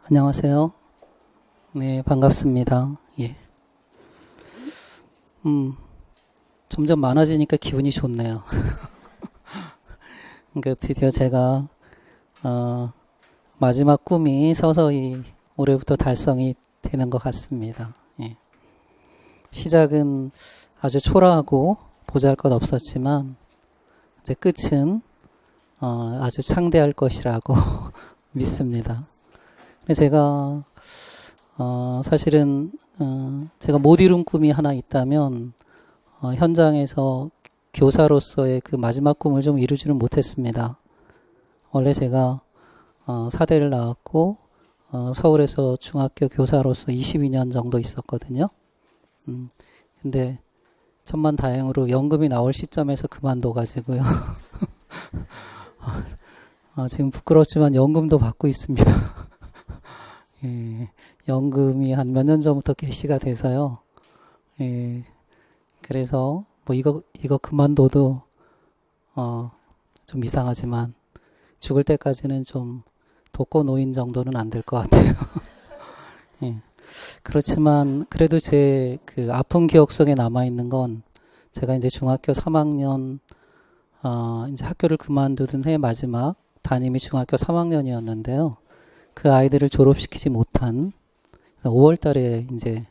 안녕하세요. 네, 반갑습니다. 예. 점점 많아지니까 기분이 좋네요. 그러니까 드디어 제가, 어, 마지막 꿈이 서서히 올해부터 달성이 되는 것 같습니다. 예. 시작은 아주 초라하고 보잘것 없었지만, 이제 끝은, 아주 창대할 것이라고 믿습니다. 제가, 사실은, 제가 못 이룬 꿈이 하나 있다면, 현장에서 교사로서의 그 마지막 꿈을 좀 이루지는 못했습니다. 원래 제가, 사대를 나왔고, 서울에서 중학교 교사로서 22년 정도 있었거든요. 근데, 천만다행으로 연금이 나올 시점에서 그만둬가지고요. 지금 부끄럽지만 연금도 받고 있습니다. 예, 연금이 한 몇 년 전부터 개시가 돼서요. 예, 그래서 뭐 이거 그만둬도 좀 이상하지만 죽을 때까지는 좀 독거노인 정도는 안 될 것 같아요. 예, 그렇지만 그래도 제 그 아픈 기억 속에 남아 있는 건 제가 이제 중학교 3학년 이제 학교를 그만두던 해 마지막 담임이 중학교 3학년이었는데요. 그 아이들을 졸업시키지 못한 5월 달에 이제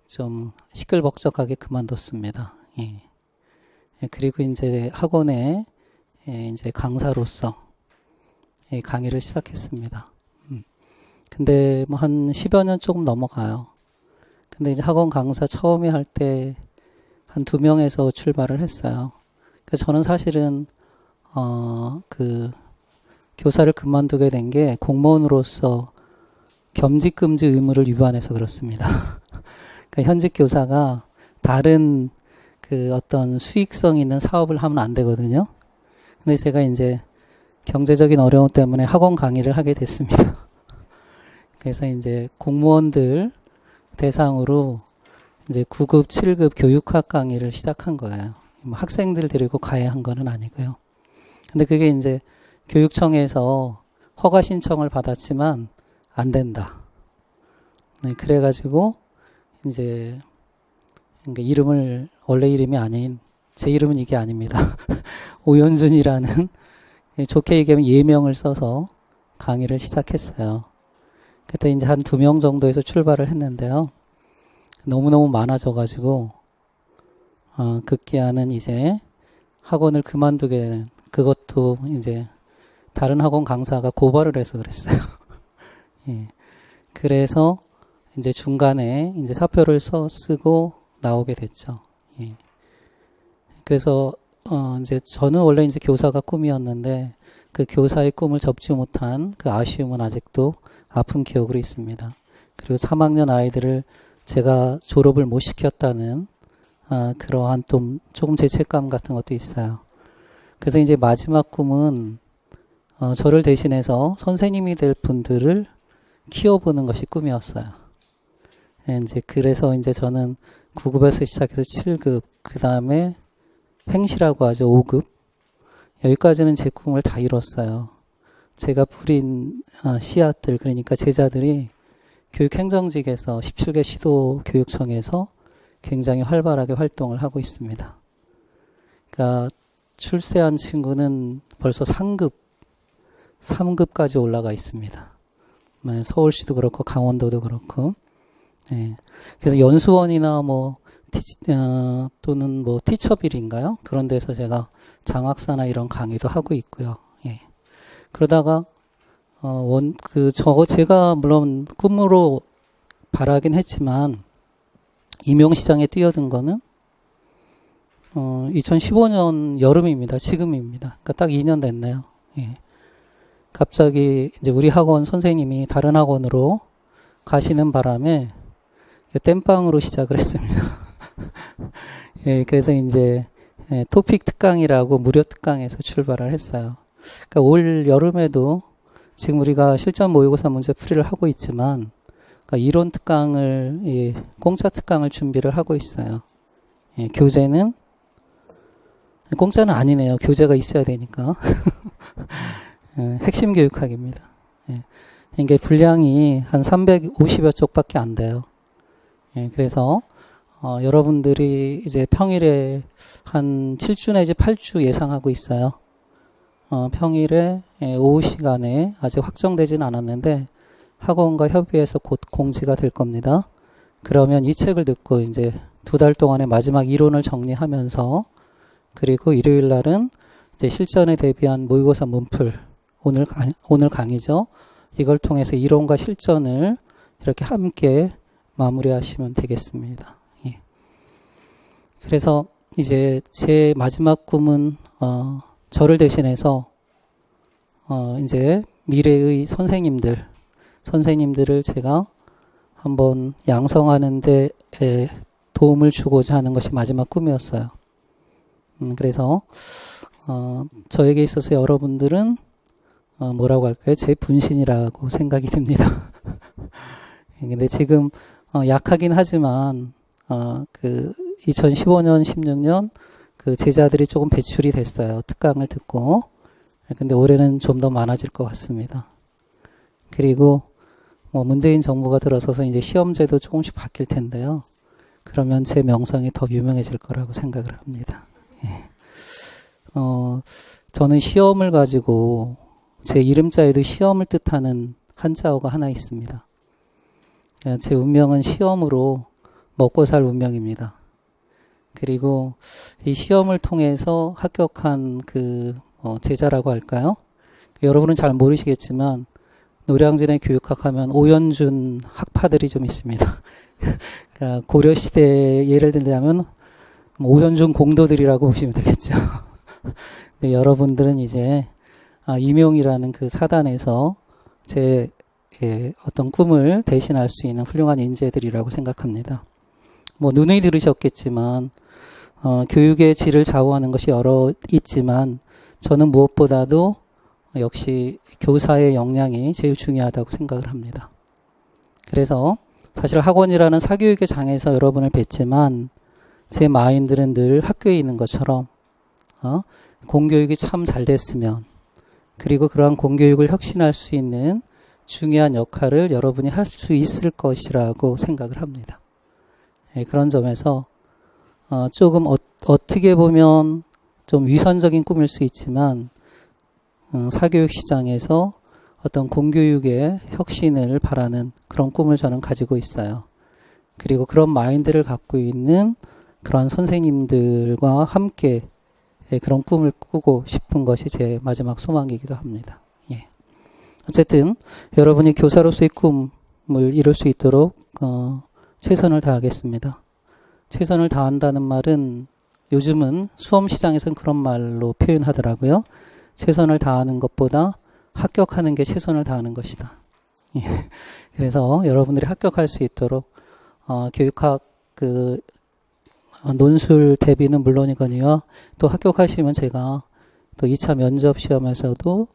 좀 시끌벅적하게 그만뒀습니다. 예. 예, 그리고 이제 학원에 이제 강사로서 강의를 시작했습니다. 근데 뭐 한 10여 년 조금 넘어가요. 근데 이제 학원 강사 처음에 할 때 한 2명에서 출발을 했어요. 그래서 저는 사실은 그 교사를 그만두게 된 게 공무원으로서 겸직금지 의무를 위반해서 그렇습니다. 그러니까 현직 교사가 다른 그 어떤 수익성 있는 사업을 하면 안 되거든요. 근데 제가 이제 경제적인 어려움 때문에 학원 강의를 하게 됐습니다. 그래서 이제 공무원들 대상으로 이제 9급, 7급 교육학 강의를 시작한 거예요. 뭐 학생들 데리고 가야 한 거는 아니고요. 근데 그게 이제 교육청에서 허가 신청을 받았지만 안 된다. 네, 그래가지고 이제 그러니까 이름을 원래 이름이 아닌 제 이름은 이게 아닙니다. 오연준이라는 좋게 얘기하면 예명을 써서 강의를 시작했어요. 그때 이제 한 2명 정도에서 출발을 했는데요. 너무너무 많아져가지고 급기야는 이제 학원을 그만두게 되는 그것도 이제 다른 학원 강사가 고발을 해서 그랬어요. 예. 그래서 이제 중간에 이제 사표를 쓰고 나오게 됐죠. 예. 그래서 이제 저는 원래 이제 교사가 꿈이었는데 그 교사의 꿈을 접지 못한 그 아쉬움은 아직도 아픈 기억으로 있습니다. 그리고 3학년 아이들을 제가 졸업을 못 시켰다는 그러한 좀 조금 죄책감 같은 것도 있어요. 그래서 이제 마지막 꿈은 저를 대신해서 선생님이 될 분들을 키워보는 것이 꿈이었어요. 이제 그래서 이제 저는 9급에서 시작해서 7급, 그 다음에 행시라고 하죠. 5급. 여기까지는 제 꿈을 다 이뤘어요. 제가 뿌린 씨앗들, 그러니까 제자들이 교육행정직에서 17개 시도교육청에서 굉장히 활발하게 활동을 하고 있습니다. 그러니까 출세한 친구는 벌써 3급까지 올라가 있습니다. 서울시도 그렇고 강원도도 그렇고. 네. 그래서 연수원이나 뭐 또는 뭐 티처빌인가요? 그런 데서 제가 장학사나 이런 강의도 하고 있고요. 예. 그러다가 제가 물론 꿈으로 바라긴 했지만 임용시장에 뛰어든 거는 2015년 여름입니다. 지금입니다. 그러니까 딱 2년 됐네요. 예. 갑자기 이제 우리 학원 선생님이 다른 학원으로 가시는 바람에 땜빵으로 시작을 했습니다. 예, 그래서 이제 토픽 특강이라고 무료 특강에서 출발을 했어요. 그러니까 올 여름에도 지금 우리가 실전 모의고사 문제 풀이를 하고 있지만 그러니까 이론 특강을 공짜 특강을 준비를 하고 있어요. 예, 교재는 공짜는 아니네요. 교재가 있어야 되니까. 핵심 교육학입니다. 예. 이게 분량이 한 350여 쪽밖에 안 돼요. 예, 그래서 여러분들이 이제 평일에 한 7주 내지 8주 예상하고 있어요. 평일에 오후 시간에 아직 확정되진 않았는데 학원과 협의해서 곧 공지가 될 겁니다. 그러면 이 책을 듣고 이제 2달 동안의 마지막 이론을 정리하면서 그리고 일요일 날은 이제 실전에 대비한 모의고사 문풀 오늘 강의죠. 이걸 통해서 이론과 실전을 이렇게 함께 마무리하시면 되겠습니다. 예. 그래서 이제 제 마지막 꿈은 저를 대신해서 이제 미래의 선생님들을 제가 한번 양성하는 데 도움을 주고자 하는 것이 마지막 꿈이었어요. 그래서 저에게 있어서 여러분들은 뭐라고 할까요? 제 분신이라고 생각이 듭니다. 근데 지금 약하긴 하지만 그 2015년, 16년 그 제자들이 조금 배출이 됐어요. 특강을 듣고. 근데 올해는 좀 더 많아질 것 같습니다. 그리고 뭐 문재인 정부가 들어서서 이제 시험제도 조금씩 바뀔 텐데요. 그러면 제 명성이 더 유명해질 거라고 생각을 합니다. 예. 저는 시험을 가지고 제 이름자에도 시험을 뜻하는 한자어가 하나 있습니다. 제 운명은 시험으로 먹고 살 운명입니다. 그리고 이 시험을 통해서 합격한 그 제자라고 할까요? 여러분은 잘 모르시겠지만 노량진의 교육학 하면 오연준 학파들이 좀 있습니다. 그러니까 고려시대 예를 들자면 오연준 공도들이라고 보시면 되겠죠. 네, 여러분들은 이제 임용이라는 그 사단에서 제 어떤 꿈을 대신할 수 있는 훌륭한 인재들이라고 생각합니다. 뭐 누누이 들으셨겠지만 교육의 질을 좌우하는 것이 여러 있지만 저는 무엇보다도 역시 교사의 역량이 제일 중요하다고 생각을 합니다. 그래서 사실 학원이라는 사교육의 장에서 여러분을 뵀지만 제 마인드는 늘 학교에 있는 것처럼 공교육이 참 잘 됐으면 그리고 그러한 공교육을 혁신할 수 있는 중요한 역할을 여러분이 할 수 있을 것이라고 생각을 합니다. 그런 점에서 조금 어떻게 보면 좀 위선적인 꿈일 수 있지만 사교육 시장에서 어떤 공교육의 혁신을 바라는 그런 꿈을 저는 가지고 있어요. 그리고 그런 마인드를 갖고 있는 그런 선생님들과 함께 그런 꿈을 꾸고 싶은 것이 제 마지막 소망이기도 합니다. 예. 어쨌든 여러분이 교사로서의 꿈을 이룰 수 있도록 최선을 다하겠습니다. 최선을 다한다는 말은 요즘은 수험 시장에서는 그런 말로 표현하더라고요. 최선을 다하는 것보다 합격하는 게 최선을 다하는 것이다. 예. 그래서 여러분들이 합격할 수 있도록 교육학 그 논술 대비는 물론이거니와 또 합격하시면 제가 또 2차 면접 시험에서도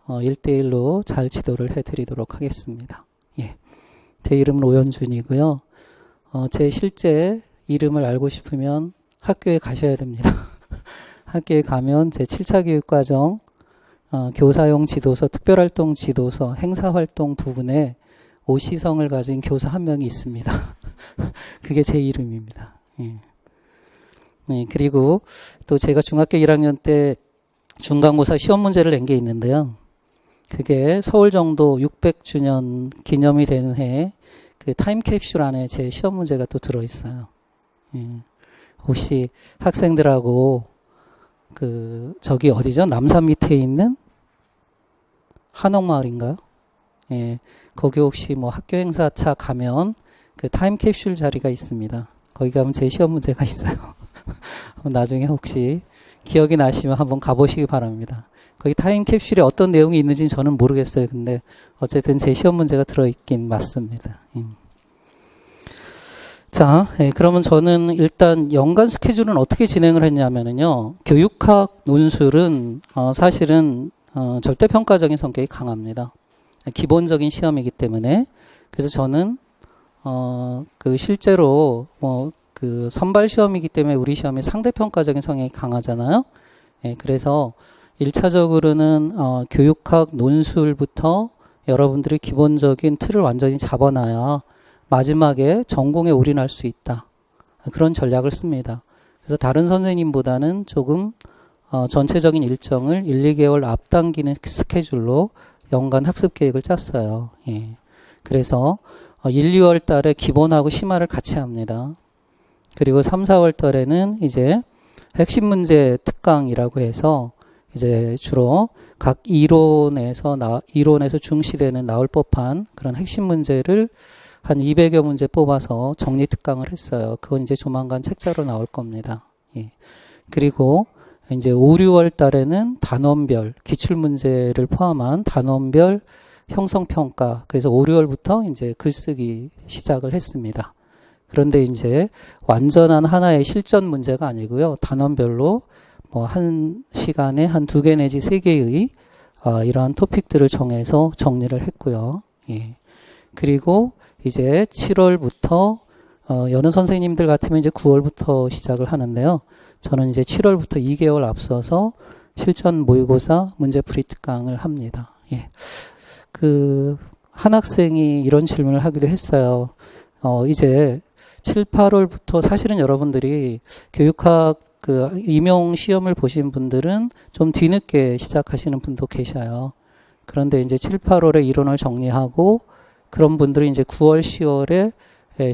1대1로 잘 지도를 해드리도록 하겠습니다. 예. 제 이름은 오연준이고요. 제 실제 이름을 알고 싶으면 학교에 가셔야 됩니다. 학교에 가면 제 7차 교육과정 교사용 지도서, 특별활동 지도서, 행사활동 부분에 오시성을 가진 교사 한 명이 있습니다. 그게 제 이름입니다. 예. 네, 그리고 또 제가 중학교 1학년 때 중간고사 시험 문제를 낸 게 있는데요. 그게 서울정도 600주년 기념이 되는 해에 그 타임캡슐 안에 제 시험 문제가 또 들어있어요. 예. 혹시 학생들하고 저기 어디죠? 남산 밑에 있는 한옥마을인가요? 예. 거기 혹시 뭐 학교 행사차 가면 그 타임캡슐 자리가 있습니다. 거기 가면 제 시험 문제가 있어요. 나중에 혹시 기억이 나시면 한번 가보시기 바랍니다. 거기 타임캡슐에 어떤 내용이 있는지는 저는 모르겠어요. 근데 어쨌든 제 시험 문제가 들어있긴 맞습니다. 자, 그러면 저는 일단 연간 스케줄은 어떻게 진행을 했냐면요. 교육학 논술은 사실은 절대평가적인 성격이 강합니다. 기본적인 시험이기 때문에. 그래서 저는 실제로 선발 시험이기 때문에 우리 시험이 상대평가적인 성향이 강하잖아요. 그래서 1차적으로는 교육학 논술부터 여러분들이 기본적인 틀을 완전히 잡아놔야 마지막에 전공에 올인할 수 있다. 그런 전략을 씁니다. 그래서 다른 선생님보다는 조금 전체적인 일정을 1, 2개월 앞당기는 스케줄로 연간 학습 계획을 짰어요. 예. 그래서 1, 2월 달에 기본하고 심화를 같이 합니다. 그리고 3, 4월 달에는 이제 핵심 문제 특강이라고 해서 이제 주로 각 이론에서 중시되는 나올 법한 그런 핵심 문제를 한 200여 문제 뽑아서 정리 특강을 했어요. 그건 이제 조만간 책자로 나올 겁니다. 예. 그리고 이제 5, 6월 달에는 단원별 기출문제를 포함한 단원별 형성평가. 그래서 5, 6월부터 이제 글쓰기 시작을 했습니다. 그런데 이제 완전한 하나의 실전 문제가 아니고요. 단원별로 뭐 한 시간에 한 2개 내지 3개의 이러한 토픽들을 정해서 정리를 했고요. 예. 그리고 이제 7월부터 여느 선생님들 같으면 이제 9월부터 시작을 하는데요. 저는 이제 7월부터 2개월 앞서서 실전 모의고사 문제풀이 특강을 합니다. 예. 한 학생이 이런 질문을 하기도 했어요. 이제 7, 8월부터 사실은 여러분들이 교육학 임용 시험을 보신 분들은 좀 뒤늦게 시작하시는 분도 계셔요. 그런데 이제 7, 8월에 이론을 정리하고 그런 분들이 이제 9월, 10월에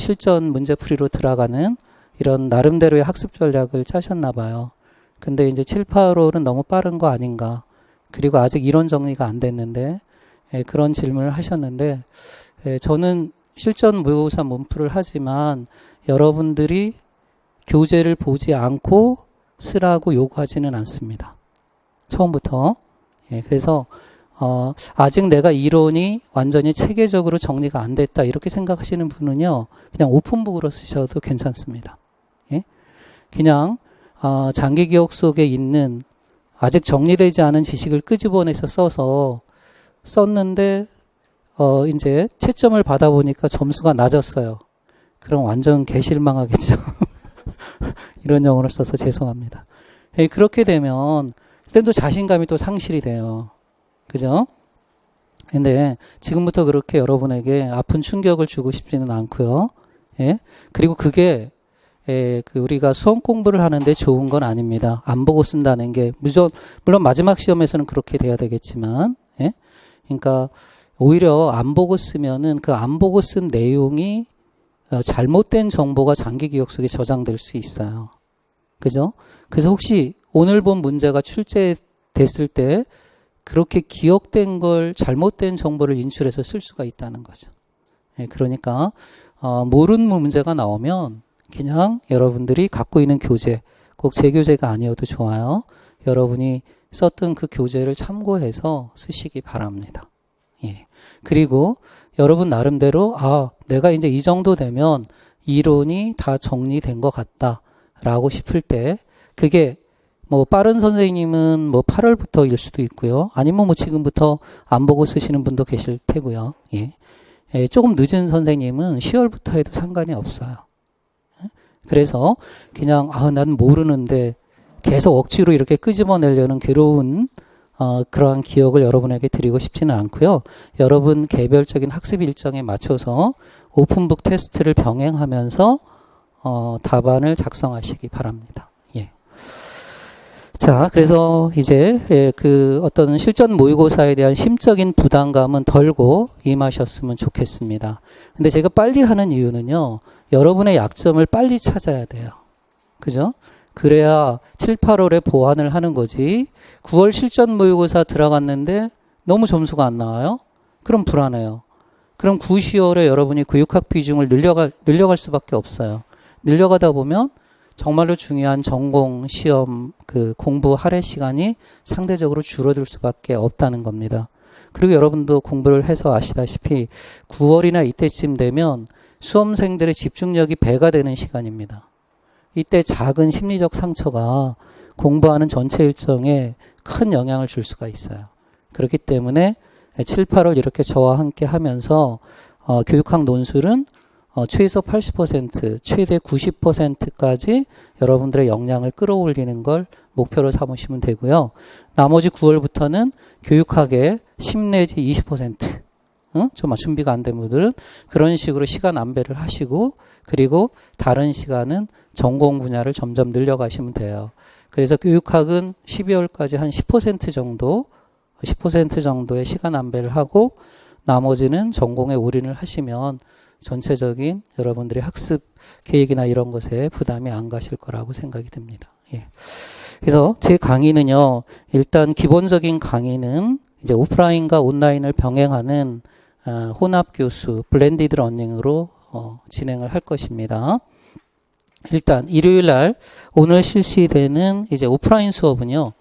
실전 문제풀이로 들어가는 이런 나름대로의 학습 전략을 짜셨나 봐요. 근데 이제 7, 8월은 너무 빠른 거 아닌가. 그리고 아직 이론 정리가 안 됐는데 그런 질문을 하셨는데 저는 실전 모의고사 문풀을 하지만 여러분들이 교재를 보지 않고 쓰라고 요구하지는 않습니다. 처음부터. 그래서 아직 내가 이론이 완전히 체계적으로 정리가 안 됐다 이렇게 생각하시는 분은요. 그냥 오픈북으로 쓰셔도 괜찮습니다. 예? 그냥 장기 기억 속에 있는 아직 정리되지 않은 지식을 끄집어내서 썼는데 이제 채점을 받아보니까 점수가 낮았어요. 그럼 완전 개실망하겠죠. 이런 용어를 써서 죄송합니다. 그렇게 되면 그땐 또 자신감이 또 상실이 돼요. 그죠? 근데 지금부터 그렇게 여러분에게 아픈 충격을 주고 싶지는 않고요. 예? 그리고 그게 우리가 수험 공부를 하는데 좋은 건 아닙니다. 안 보고 쓴다는 게 물론 마지막 시험에서는 그렇게 돼야 되겠지만, 예? 그러니까 오히려 안 보고 쓰면은 그 안 보고 쓴 내용이 잘못된 정보가 장기 기억 속에 저장될 수 있어요. 그죠? 그래서 혹시 오늘 본 문제가 출제됐을 때 그렇게 기억된 걸 잘못된 정보를 인출해서 쓸 수가 있다는 거죠. 그러니까 모르는 문제가 나오면 그냥 여러분들이 갖고 있는 교재, 꼭 제 교재가 아니어도 좋아요. 여러분이 썼던 그 교재를 참고해서 쓰시기 바랍니다. 예. 그리고 여러분 나름대로 내가 이제 이 정도 되면 이론이 다 정리된 것 같다라고 싶을 때 그게 뭐 빠른 선생님은 뭐 8월부터일 수도 있고요. 아니면 뭐 지금부터 안 보고 쓰시는 분도 계실 테고요. 예. 조금 늦은 선생님은 10월부터 해도 상관이 없어요. 그래서 그냥 난 모르는데 계속 억지로 이렇게 끄집어내려는 괴로운 그러한 기억을 여러분에게 드리고 싶지는 않고요. 여러분 개별적인 학습 일정에 맞춰서 오픈북 테스트를 병행하면서 답안을 작성하시기 바랍니다. 예. 자, 그래서 이제 그 어떤 실전 모의고사에 대한 심적인 부담감은 덜고 임하셨으면 좋겠습니다. 근데 제가 빨리 하는 이유는요. 여러분의 약점을 빨리 찾아야 돼요. 그죠? 그래야 7, 8월에 보완을 하는 거지. 9월 실전 모의고사 들어갔는데 너무 점수가 안 나와요? 그럼 불안해요. 그럼 9, 10월에 여러분이 교육학 비중을 늘려갈 수밖에 없어요. 늘려가다 보면 정말로 중요한 전공 시험 공부 할애 시간이 상대적으로 줄어들 수밖에 없다는 겁니다. 그리고 여러분도 공부를 해서 아시다시피 9월이나 이때쯤 되면 수험생들의 집중력이 배가 되는 시간입니다. 이때 작은 심리적 상처가 공부하는 전체 일정에 큰 영향을 줄 수가 있어요. 그렇기 때문에 7, 8월 이렇게 저와 함께 하면서 교육학 논술은 최소 80%, 최대 90%까지 여러분들의 역량을 끌어올리는 걸 목표로 삼으시면 되고요. 나머지 9월부터는 교육학의 10 내지 20%, 좀 준비가 안 된 분들은 그런 식으로 시간 안배를 하시고 그리고 다른 시간은 전공 분야를 점점 늘려가시면 돼요. 그래서 교육학은 12월까지 한 10% 정도, 10% 정도의 시간 안배를 하고 나머지는 전공에 올인을 하시면 전체적인 여러분들의 학습 계획이나 이런 것에 부담이 안 가실 거라고 생각이 듭니다. 예. 그래서 제 강의는요, 일단 기본적인 강의는 이제 오프라인과 온라인을 병행하는 혼합 교수, 블렌디드 러닝으로 진행을 할 것입니다. 일단 일요일 날 오늘 실시되는 이제 오프라인 수업은요,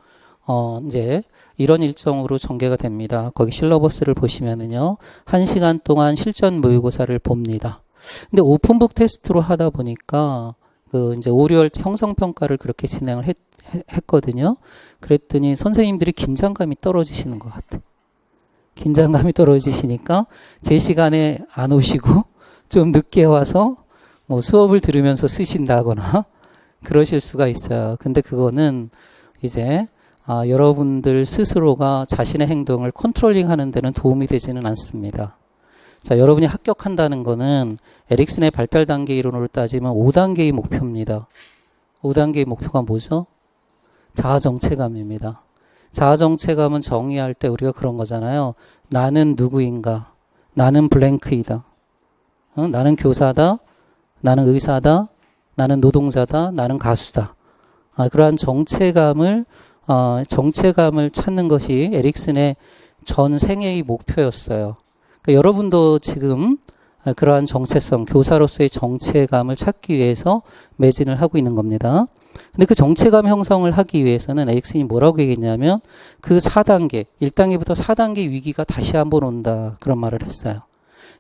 이제 이런 일정으로 전개가 됩니다. 거기 실러버스를 보시면은요, 1시간 동안 실전 모의고사를 봅니다. 근데 오픈북 테스트로 하다 보니까 그 이제 오류얼 형성평가를 그렇게 진행을 했거든요. 그랬더니 선생님들이 긴장감이 떨어지시는 것 같아요. 긴장감이 떨어지시니까 제 시간에 안 오시고 좀 늦게 와서 뭐 수업을 들으면서 쓰신다거나 그러실 수가 있어요. 근데 그거는 이제 여러분들 스스로가 자신의 행동을 컨트롤링 하는 데는 도움이 되지는 않습니다. 자, 여러분이 합격한다는 거는 에릭슨의 발달 단계 이론으로 따지면 5단계의 목표입니다. 5단계의 목표가 뭐죠? 자아정체감입니다. 자아정체감은 정의할 때 우리가 그런 거잖아요. 나는 누구인가? 나는 블랭크이다. 나는 교사다. 나는 의사다. 나는 노동자다. 나는 가수다. 그러한 정체감을 찾는 것이 에릭슨의 전 생애의 목표였어요. 그러니까 여러분도 지금 그러한 정체성, 교사로서의 정체감을 찾기 위해서 매진을 하고 있는 겁니다. 근데 그 정체감 형성을 하기 위해서는 에릭슨이 뭐라고 얘기했냐면 그 4단계, 1단계부터 4단계 위기가 다시 한번 온다. 그런 말을 했어요.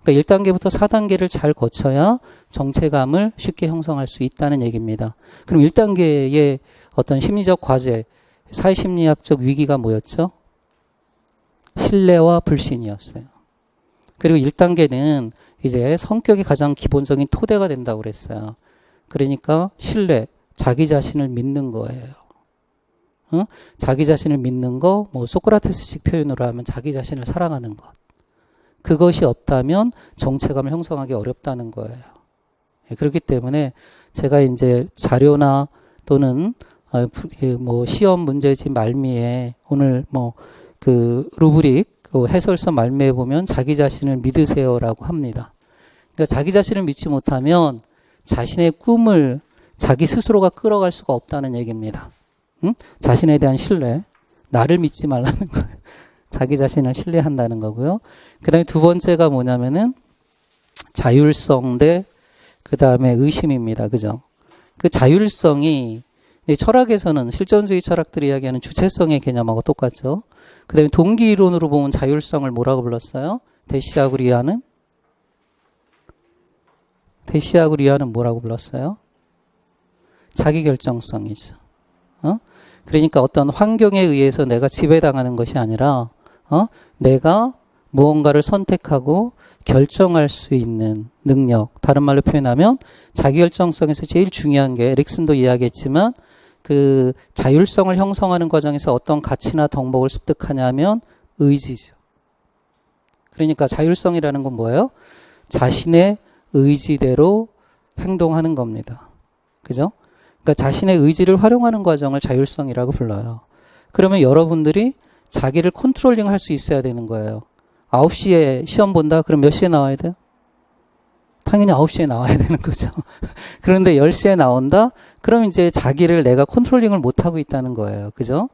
그러니까 1단계부터 4단계를 잘 거쳐야 정체감을 쉽게 형성할 수 있다는 얘기입니다. 그럼 1단계의 어떤 심리적 과제, 사회심리학적 위기가 뭐였죠? 신뢰와 불신이었어요. 그리고 1단계는 이제 성격이 가장 기본적인 토대가 된다고 그랬어요. 그러니까 신뢰, 자기 자신을 믿는 거예요. 자기 자신을 믿는 거, 뭐 소크라테스식 표현으로 하면 자기 자신을 사랑하는 것. 그것이 없다면 정체감을 형성하기 어렵다는 거예요. 그렇기 때문에 제가 이제 자료나 또는 뭐 시험 문제집 말미에 오늘 뭐 그 루브릭 해설서 말미에 보면 자기 자신을 믿으세요라고 합니다. 그러니까 자기 자신을 믿지 못하면 자신의 꿈을 자기 스스로가 끌어갈 수가 없다는 얘기입니다. 자신에 대한 신뢰, 나를 믿지 말라는 거예요. 자기 자신을 신뢰한다는 거고요. 그 다음에 두 번째가 뭐냐면은 자율성 대 그 다음에 의심입니다. 그죠? 그 자율성이 철학에서는 실존주의 철학들이 이야기하는 주체성의 개념하고 똑같죠. 그 다음에 동기 이론으로 보면 자율성을 뭐라고 불렀어요? 대시하고 리아는 뭐라고 불렀어요? 자기결정성이죠. 그러니까 어떤 환경에 의해서 내가 지배당하는 것이 아니라 내가 무언가를 선택하고 결정할 수 있는 능력. 다른 말로 표현하면 자기결정성에서 제일 중요한 게 에릭슨도 이야기했지만 그 자율성을 형성하는 과정에서 어떤 가치나 덕목을 습득하냐면 의지죠. 그러니까 자율성이라는 건 뭐예요? 자신의 의지대로 행동하는 겁니다. 그죠? 그러니까 자신의 의지를 활용하는 과정을 자율성이라고 불러요. 그러면 여러분들이 자기를 컨트롤링 할 수 있어야 되는 거예요. 9시에 시험 본다? 그럼 몇 시에 나와야 돼요? 당연히 9시에 나와야 되는 거죠. 그런데 10시에 나온다? 그럼 이제 자기를 내가 컨트롤링을 못하고 있다는 거예요. 그죠?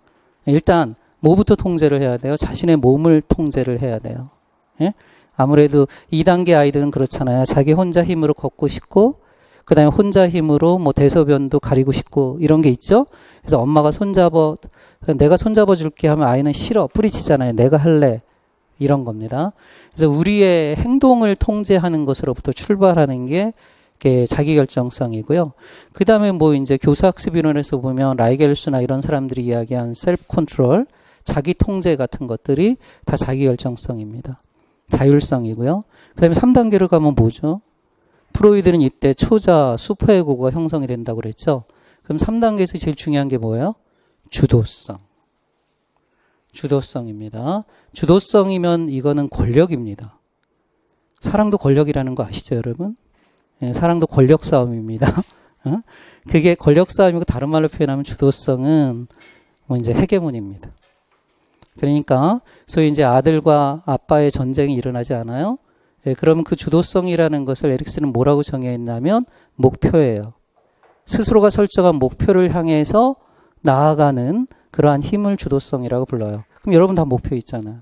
일단 뭐부터 통제를 해야 돼요? 자신의 몸을 통제를 해야 돼요. 예? 아무래도 2단계 아이들은 그렇잖아요. 자기 혼자 힘으로 걷고 싶고 그 다음에 혼자 힘으로 뭐 대소변도 가리고 싶고 이런 게 있죠. 그래서 엄마가 내가 손잡아 줄게 하면 아이는 싫어. 뿌리치잖아요. 내가 할래. 이런 겁니다. 그래서 우리의 행동을 통제하는 것으로부터 출발하는 게 자기결정성이고요. 그 다음에 뭐 이제 교사학습이론에서 보면 라이겔스나 이런 사람들이 이야기한 셀프 컨트롤, 자기 통제 같은 것들이 다 자기결정성입니다. 자율성이고요. 그 다음에 3단계로 가면 뭐죠? 프로이드는 이때 초자, 슈퍼에고가 형성이 된다고 그랬죠. 그럼 3단계에서 제일 중요한 게 뭐예요? 주도성. 주도성입니다. 주도성이면 이거는 권력입니다. 사랑도 권력이라는 거 아시죠, 여러분? 예, 사랑도 권력 싸움입니다. 어? 그게 권력 싸움이고 다른 말로 표현하면 주도성은 뭐 이제 헤게몬입니다. 그러니까 소위 이제 아들과 아빠의 전쟁이 일어나지 않아요? 예, 그러면 그 주도성이라는 것을 에릭슨은 뭐라고 정의했냐면 목표예요. 스스로가 설정한 목표를 향해서 나아가는 그러한 힘을 주도성이라고 불러요. 그럼 여러분 다 목표 있잖아요.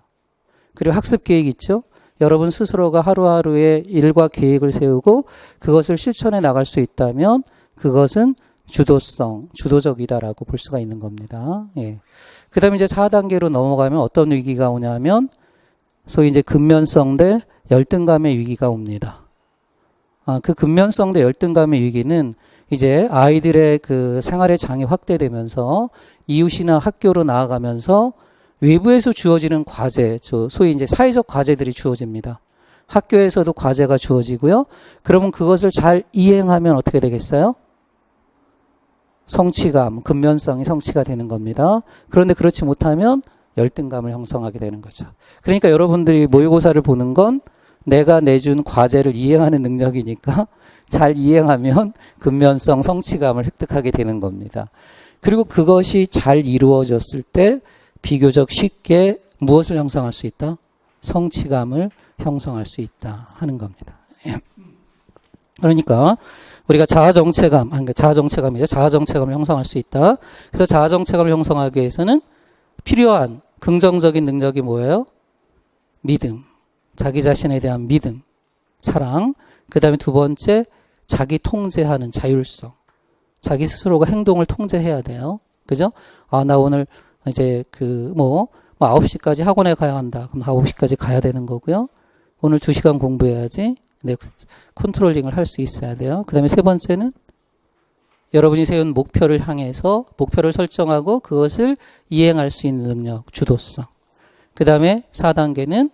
그리고 학습 계획 있죠? 여러분 스스로가 하루하루의 일과 계획을 세우고 그것을 실천해 나갈 수 있다면 그것은 주도성, 주도적이다라고 볼 수가 있는 겁니다. 예. 그 다음에 이제 4단계로 넘어가면 어떤 위기가 오냐면 소위 이제 근면성 대 열등감의 위기가 옵니다. 그 근면성 대 열등감의 위기는 이제 아이들의 그 생활의 장이 확대되면서 이웃이나 학교로 나아가면서 외부에서 주어지는 과제, 소위 이제 사회적 과제들이 주어집니다. 학교에서도 과제가 주어지고요. 그러면 그것을 잘 이행하면 어떻게 되겠어요? 성취감, 근면성이 성취가 되는 겁니다. 그런데 그렇지 못하면 열등감을 형성하게 되는 거죠. 그러니까 여러분들이 모의고사를 보는 건 내가 내준 과제를 이행하는 능력이니까 잘 이행하면 근면성, 성취감을 획득하게 되는 겁니다. 그리고 그것이 잘 이루어졌을 때 비교적 쉽게 무엇을 형성할 수 있다? 성취감을 형성할 수 있다 하는 겁니다. 그러니까 우리가 자아정체감을 형성할 수 있다. 그래서 자아정체감을 형성하기 위해서는 필요한 긍정적인 능력이 뭐예요? 믿음. 자기 자신에 대한 믿음, 사랑. 그 다음에 두 번째, 자기 통제하는 자율성. 자기 스스로가 행동을 통제해야 돼요. 그죠? 나 오늘 이제 9시까지 학원에 가야 한다. 그럼 9시까지 가야 되는 거고요. 오늘 2시간 공부해야지. 네, 컨트롤링을 할 수 있어야 돼요. 그 다음에 세 번째는 여러분이 세운 목표를 향해서 목표를 설정하고 그것을 이행할 수 있는 능력, 주도성. 그 다음에 4단계는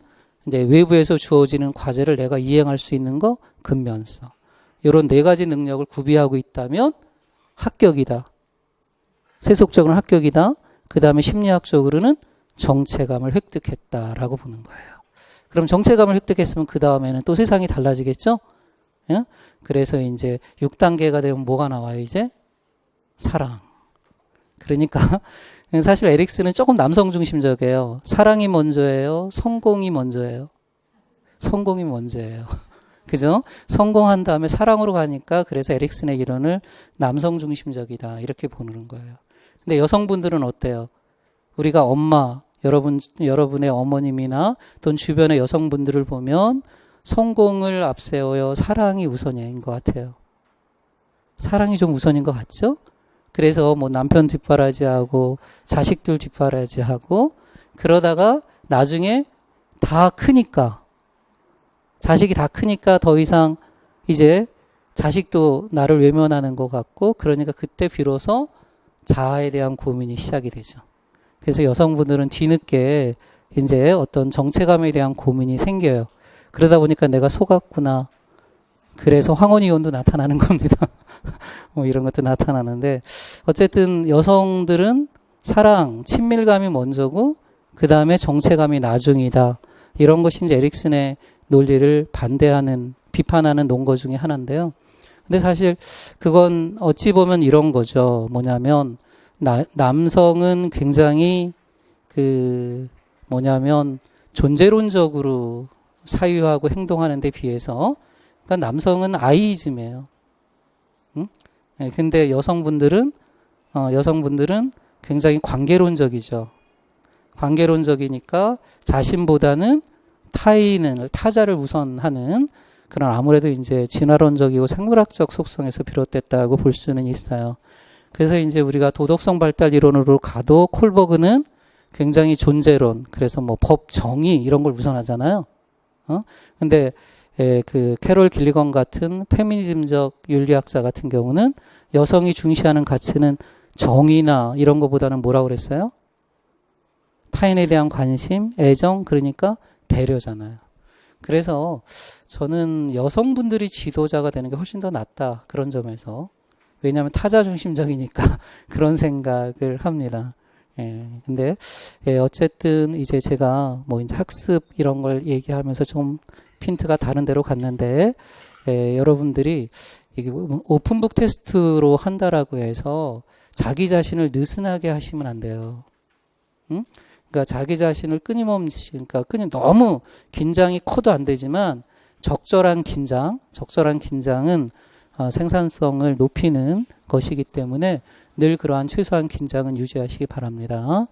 이제 외부에서 주어지는 과제를 내가 이행할 수 있는 거, 근면성. 이런 네 가지 능력을 구비하고 있다면 합격이다. 세속적으로는 합격이다. 그 다음에 심리학적으로는 정체감을 획득했다라고 보는 거예요. 그럼 정체감을 획득했으면 그 다음에는 또 세상이 달라지겠죠? 예? 그래서 이제 6단계가 되면 뭐가 나와요, 이제? 사랑. 그러니까 사실 에릭슨은 조금 남성 중심적이에요. 사랑이 먼저예요? 성공이 먼저예요? 성공이 먼저예요. 그죠? 성공한 다음에 사랑으로 가니까 그래서 에릭슨의 이론을 남성 중심적이다 이렇게 보는 거예요. 근데 여성분들은 어때요? 우리가 엄마, 여러분의 어머님이나 또는 주변의 여성분들을 보면 성공을 앞세워요? 사랑이 우선인 것 같아요. 사랑이 좀 우선인 것 같죠? 그래서 뭐 남편 뒷바라지하고 자식들 뒷바라지하고 그러다가 나중에 다 크니까 자식이 다 크니까 더 이상 이제 자식도 나를 외면하는 것 같고 그러니까 그때 비로소 자아에 대한 고민이 시작이 되죠. 그래서 여성분들은 뒤늦게 이제 어떤 정체감에 대한 고민이 생겨요. 그러다 보니까 내가 속았구나. 그래서 황혼이혼도 나타나는 겁니다. 뭐 이런 것도 나타나는데 어쨌든 여성들은 사랑, 친밀감이 먼저고 그 다음에 정체감이 나중이다. 이런 것이 이제 에릭슨의 논리를 반대하는, 비판하는 논거 중에 하나인데요. 근데 사실 그건 어찌 보면 이런 거죠. 뭐냐면 남성은 굉장히 존재론적으로 사유하고 행동하는 데 비해서 그러니까 남성은 아이이즘이에요. 응? 네, 근데 여성분들은 굉장히 관계론적이죠. 관계론적이니까 자신보다는 타자를 우선하는 그런 아무래도 이제 진화론적이고 생물학적 속성에서 비롯됐다고 볼 수는 있어요. 그래서 이제 우리가 도덕성 발달 이론으로 가도 콜버그는 굉장히 존재론, 그래서 뭐 법, 정의 이런 걸 우선하잖아요. 근데 그 캐롤 길리건 같은 페미니즘적 윤리학자 같은 경우는 여성이 중시하는 가치는 정의나 이런 것보다는 뭐라고 그랬어요? 타인에 대한 관심, 애정, 그러니까 배려잖아요. 그래서 저는 여성분들이 지도자가 되는 게 훨씬 더 낫다. 그런 점에서. 왜냐하면 타자 중심적이니까 그런 생각을 합니다. 근데 어쨌든 이제 제가 뭐 이제 학습 이런 걸 얘기하면서 좀 핀트가 다른 데로 갔는데 여러분들이 이게 오픈북 테스트로 한다라고 해서 자기 자신을 느슨하게 하시면 안 돼요. 응? 그러니까 자기 자신을 끊임없이, 그러니까 너무 긴장이 커도 안 되지만 적절한 긴장은 생산성을 높이는 것이기 때문에 늘 그러한 최소한 긴장은 유지하시기 바랍니다.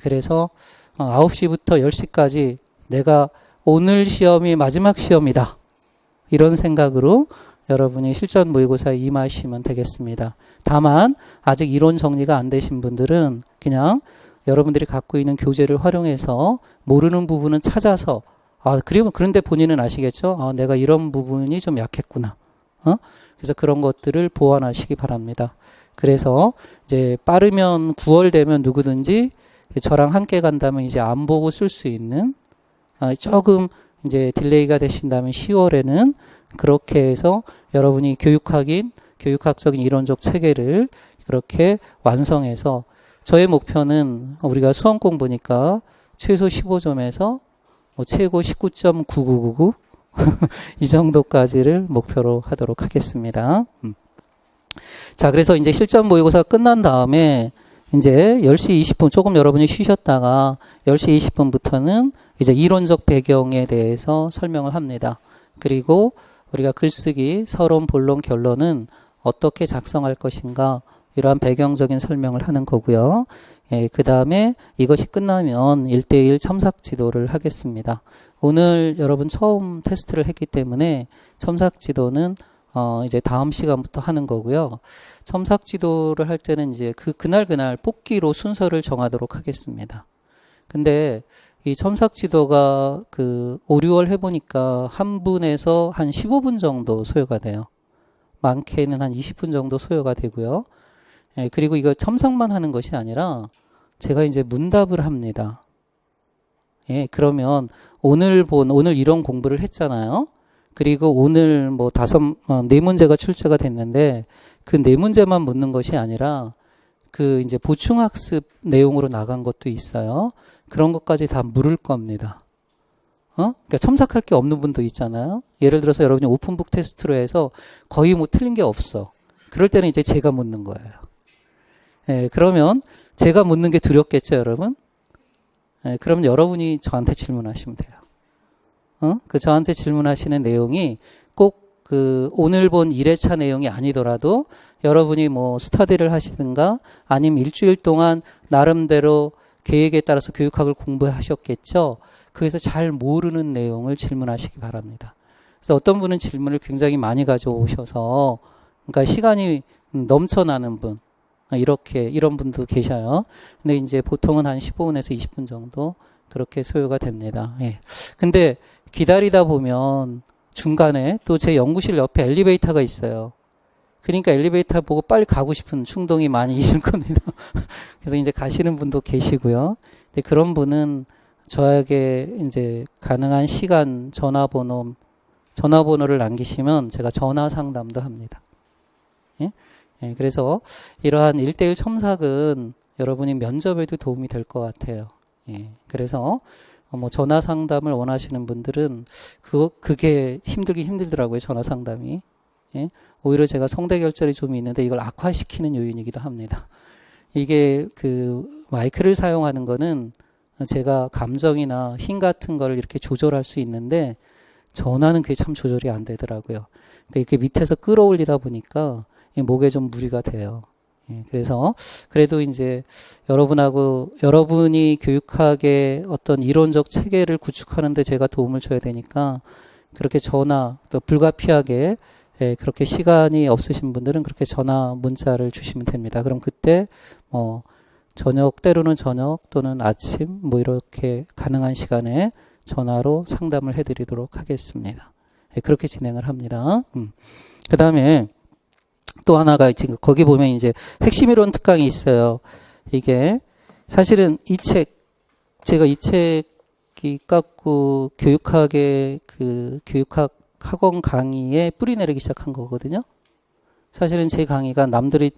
그래서 9시부터 10시까지 내가 오늘 시험이 마지막 시험이다. 이런 생각으로 여러분이 실전 모의고사에 임하시면 되겠습니다. 다만 아직 이론 정리가 안 되신 분들은 그냥 여러분들이 갖고 있는 교재를 활용해서 모르는 부분은 찾아서 그런데 본인은 아시겠죠? 내가 이런 부분이 좀 약했구나. 그래서 그런 것들을 보완하시기 바랍니다. 그래서 이제 빠르면 9월 되면 누구든지 저랑 함께 간다면 이제 안 보고 쓸 수 있는 조금 이제 딜레이가 되신다면 10월에는 그렇게 해서 여러분이 교육학적인 이론적 체계를 그렇게 완성해서 저의 목표는 우리가 수험 공부니까 최소 15점에서 최고 19.9999 이 정도까지를 목표로 하도록 하겠습니다. 자, 그래서 이제 실전 모의고사가 끝난 다음에 이제 10시 20분 조금 여러분이 쉬셨다가 10시 20분부터는 이제 이론적 배경에 대해서 설명을 합니다. 그리고 우리가 글쓰기, 서론, 본론, 결론은 어떻게 작성할 것인가 이러한 배경적인 설명을 하는 거고요. 그 다음에 이것이 끝나면 1대1 첨삭 지도를 하겠습니다. 오늘 여러분 처음 테스트를 했기 때문에 첨삭 지도는 이제 다음 시간부터 하는 거고요. 첨삭 지도를 할 때는 이제 그날 뽑기로 순서를 정하도록 하겠습니다. 근데 이 첨삭 지도가 5, 6월 해보니까 한 분에서 한 15분 정도 소요가 돼요. 많게는 한 20분 정도 소요가 되고요. 그리고 이거 첨삭만 하는 것이 아니라 제가 이제 문답을 합니다. 그러면 오늘 이런 공부를 했잖아요. 그리고 오늘 네 문제가 출제가 됐는데 그 네 문제만 묻는 것이 아니라 이제 보충학습 내용으로 나간 것도 있어요. 그런 것까지 다 물을 겁니다. 그러니까 첨삭할 게 없는 분도 있잖아요. 예를 들어서 여러분이 오픈북 테스트로 해서 거의 틀린 게 없어. 그럴 때는 이제 제가 묻는 거예요. 그러면 제가 묻는 게 두렵겠죠, 여러분? 그러면 여러분이 저한테 질문하시면 돼요. 저한테 질문하시는 내용이 꼭 오늘 본 1회차 내용이 아니더라도 여러분이 스터디를 하시든가 아니면 일주일 동안 나름대로 계획에 따라서 교육학을 공부하셨겠죠. 그래서 잘 모르는 내용을 질문하시기 바랍니다. 그래서 어떤 분은 질문을 굉장히 많이 가져오셔서 그러니까 시간이 넘쳐나는 분 이런 분도 계셔요. 근데 이제 보통은 한 15분에서 20분 정도 그렇게 소요가 됩니다. 근데 기다리다 보면 중간에 또 제 연구실 옆에 엘리베이터가 있어요. 그러니까 엘리베이터 보고 빨리 가고 싶은 충동이 많이 있을 겁니다. 그래서 이제 가시는 분도 계시고요. 근데 그런 분은 저에게 이제 가능한 시간 전화번호를 남기시면 제가 전화 상담도 합니다. 그래서 이러한 1대1 첨삭은 여러분이 면접에도 도움이 될 것 같아요. 그래서 전화 상담을 원하시는 분들은 그게 힘들더라고요. 전화 상담이. 오히려 제가 성대 결절이 좀 있는데 이걸 악화시키는 요인이기도 합니다. 이게 마이크를 사용하는 거는 제가 감정이나 힘 같은 거를 이렇게 조절할 수 있는데 전화는 그게 참 조절이 안 되더라고요. 그러니까 이렇게 밑에서 끌어올리다 보니까 목에 좀 무리가 돼요. 그래서 그래도 이제 여러분이 교육학의 어떤 이론적 체계를 구축하는데 제가 도움을 줘야 되니까 그렇게 전화 또 불가피하게 그렇게 시간이 없으신 분들은 그렇게 전화 문자를 주시면 됩니다. 그럼 그때 때로는 저녁 또는 아침 이렇게 가능한 시간에 전화로 상담을 해드리도록 하겠습니다. 그렇게 진행을 합니다. 그 다음에 또 하나가 지금 거기 보면 이제 핵심 이론 특강이 있어요. 이게 사실은 제가 이 책이 갖고 교육학의 교육학 학원 강의에 뿌리 내리기 시작한 거거든요. 사실은 제 강의가 남들이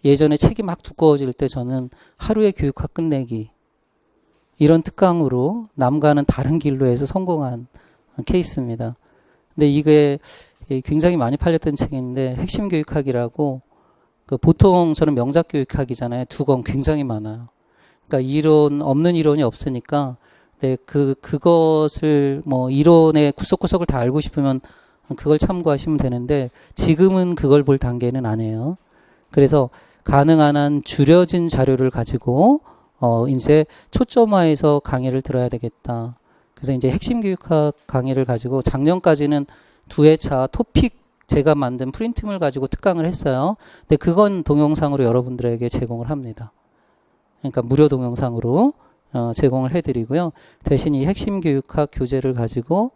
예전에 책이 막 두꺼워질 때 저는 하루에 교육학 끝내기 이런 특강으로 남과는 다른 길로 해서 성공한 케이스입니다. 근데 이게 굉장히 많이 팔렸던 책인데 핵심 교육학이라고 보통 저는 명작 교육학이잖아요. 두 권 굉장히 많아요. 그러니까 이론 없는 이론이 없으니까 그것을 뭐 이론의 구석구석을 다 알고 싶으면 그걸 참고하시면 되는데 지금은 그걸 볼 단계는 아니에요. 그래서 가능한 한 줄여진 자료를 가지고 이제 초점화해서 강의를 들어야 되겠다. 그래서 이제 핵심 교육학 강의를 가지고 작년까지는 2회차 토픽 제가 만든 프린트물 가지고 특강을 했어요. 근데 그건 동영상으로 여러분들에게 제공을 합니다. 그러니까 무료 동영상으로 제공을 해드리고요. 대신 이 핵심 교육학 교재를 가지고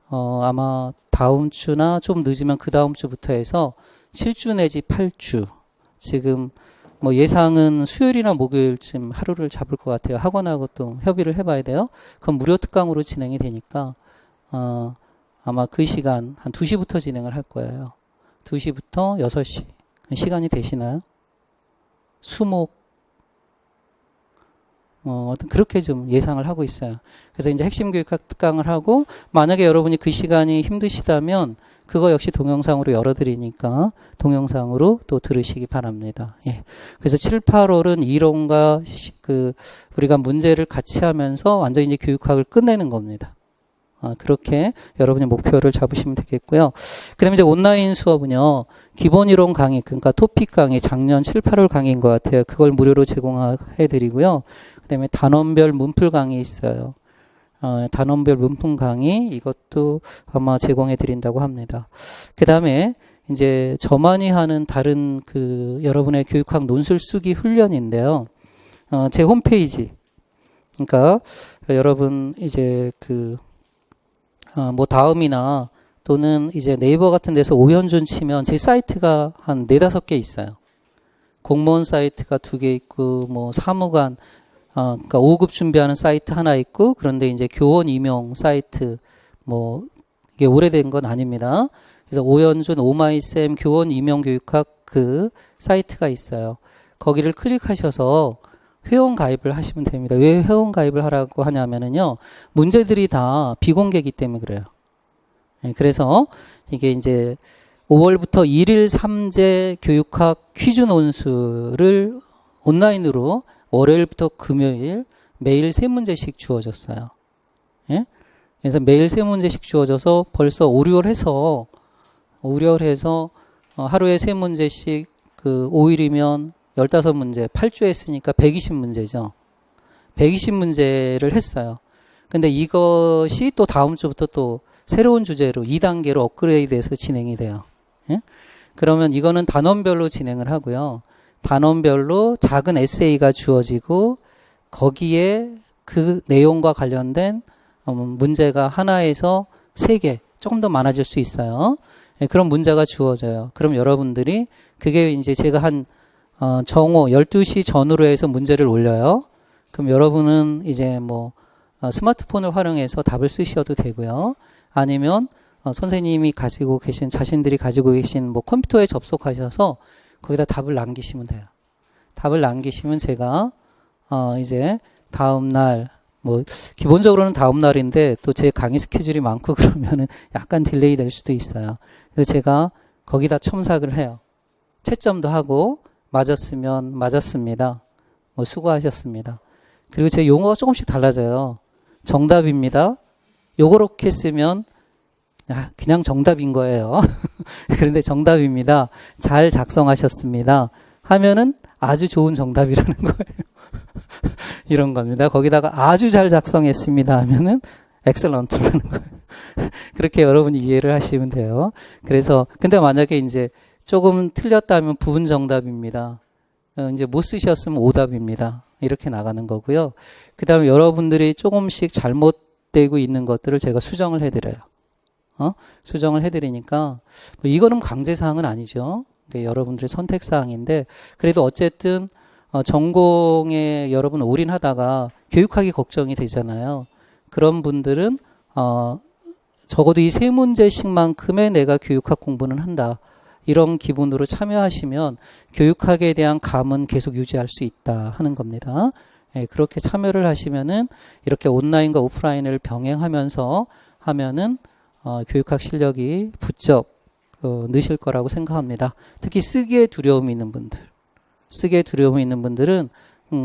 아마 다음 주나 좀 늦으면 그 다음 주부터 해서 7주 내지 8주 지금 뭐 예상은 수요일이나 목요일쯤 하루를 잡을 것 같아요. 학원하고 또 협의를 해봐야 돼요. 그건 무료 특강으로 진행이 되니까 아마 그 시간 한 2시부터 진행을 할 거예요. 2시부터 6시 시간이 되시나요? 수목 그렇게 좀 예상을 하고 있어요. 그래서 이제 핵심 교육학 특강을 하고 만약에 여러분이 그 시간이 힘드시다면 그거 역시 동영상으로 열어드리니까 동영상으로 또 들으시기 바랍니다. 예. 그래서 7, 8월은 이론과 우리가 문제를 같이 하면서 완전히 이제 교육학을 끝내는 겁니다. 그렇게 여러분의 목표를 잡으시면 되겠고요. 그 다음에 이제 온라인 수업은요, 기본 이론 강의, 그러니까 토픽 강의, 작년 7, 8월 강의인 것 같아요. 그걸 무료로 제공해 드리고요. 그 다음에 단원별 문풀 강의 있어요. 단원별 문풍 강의, 이것도 아마 제공해 드린다고 합니다. 그 다음에 이제 저만이 하는 다른 여러분의 교육학 논술 쓰기 훈련인데요. 제 홈페이지. 그러니까 여러분 이제 뭐 다음이나 또는 이제 네이버 같은 데서 오현준 치면 제 사이트가 한 4, 5개 있어요. 공무원 사이트가 2개 있고, 뭐 사무관, 그러니까 5급 준비하는 사이트 하나 있고, 그런데 이제 교원 임용 사이트, 뭐, 이게 오래된 건 아닙니다. 그래서 오현준 오마이쌤 교원 임용 교육학 사이트가 있어요. 거기를 클릭하셔서 회원 가입을 하시면 됩니다. 왜 회원 가입을 하라고 하냐면은요, 문제들이 다 비공개이기 때문에 그래요. 그래서 이게 이제 5월부터 1일 3제 교육학 퀴즈 논술을 온라인으로 월요일부터 금요일 매일 3문제씩 주어졌어요. 예? 그래서 매일 3문제씩 주어져서 벌써 5, 6월 해서 하루에 3문제씩 5일이면 15문제, 8주 했으니까 120문제죠. 120문제를 했어요. 근데 이것이 또 다음 주부터 또 새로운 주제로 2단계로 업그레이드해서 진행이 돼요. 예? 그러면 이거는 단원별로 진행을 하고요. 단원별로 작은 에세이가 주어지고 거기에 그 내용과 관련된 문제가 하나에서 3개, 조금 더 많아질 수 있어요. 예, 그런 문제가 주어져요. 그럼 여러분들이 그게 이제 제가 한 정오 12시 전후로 해서 문제를 올려요. 그럼 여러분은 이제 뭐 스마트폰을 활용해서 답을 쓰셔도 되고요. 아니면 선생님이 자신들이 가지고 계신 뭐 컴퓨터에 접속하셔서 거기다 답을 남기시면 돼요. 답을 남기시면 제가 이제 다음 날 뭐 기본적으로는 다음 날인데 또 제 강의 스케줄이 많고 그러면은 약간 딜레이 될 수도 있어요. 그래서 제가 거기다 첨삭을 해요. 채점도 하고 맞았으면 맞았습니다. 뭐 수고하셨습니다. 그리고 제 용어가 조금씩 달라져요. 정답입니다. 요렇게 쓰면 그냥 정답인 거예요. 그런데 정답입니다. 잘 작성하셨습니다. 하면은 아주 좋은 정답이라는 거예요. 이런 겁니다. 거기다가 아주 잘 작성했습니다 하면은 엑셀런트라는 거예요. 그렇게 여러분이 이해를 하시면 돼요. 그래서 근데 만약에 이제 조금 틀렸다면 부분 정답입니다. 이제 못 쓰셨으면 오답입니다. 이렇게 나가는 거고요. 그 다음에 여러분들이 조금씩 잘못되고 있는 것들을 제가 수정을 해드려요. 수정을 해드리니까 뭐 이거는 강제사항은 아니죠. 여러분들의 선택사항인데 그래도 어쨌든 전공에 여러분 올인하다가 교육학이 걱정이 되잖아요. 그런 분들은 적어도 이 3문제씩만큼의 내가 교육학 공부는 한다. 이런 기분으로 참여하시면 교육학에 대한 감은 계속 유지할 수 있다 하는 겁니다. 예, 그렇게 참여를 하시면은 이렇게 온라인과 오프라인을 병행하면서 하면은 교육학 실력이 부쩍 느실 거라고 생각합니다. 특히 쓰기에 두려움이 있는 분들은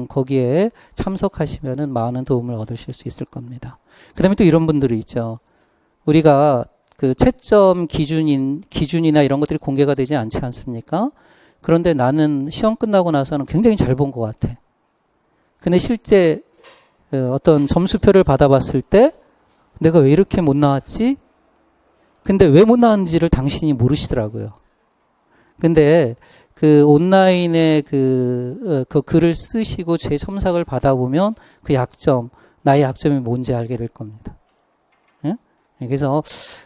거기에 참석하시면은 많은 도움을 얻으실 수 있을 겁니다. 그 다음에 또 이런 분들이 있죠. 우리가 그 채점 기준이나 이런 것들이 공개가 되지 않지 않습니까? 그런데 나는 시험 끝나고 나서는 굉장히 잘 본 것 같아. 근데 실제 어떤 점수표를 받아봤을 때 내가 왜 이렇게 못 나왔지? 근데 왜 못 나왔는지를 당신이 모르시더라고요. 근데 그 온라인에 그 글을 쓰시고 제 첨삭을 받아보면 그 약점, 나의 약점이 뭔지 알게 될 겁니다. 예? 그래서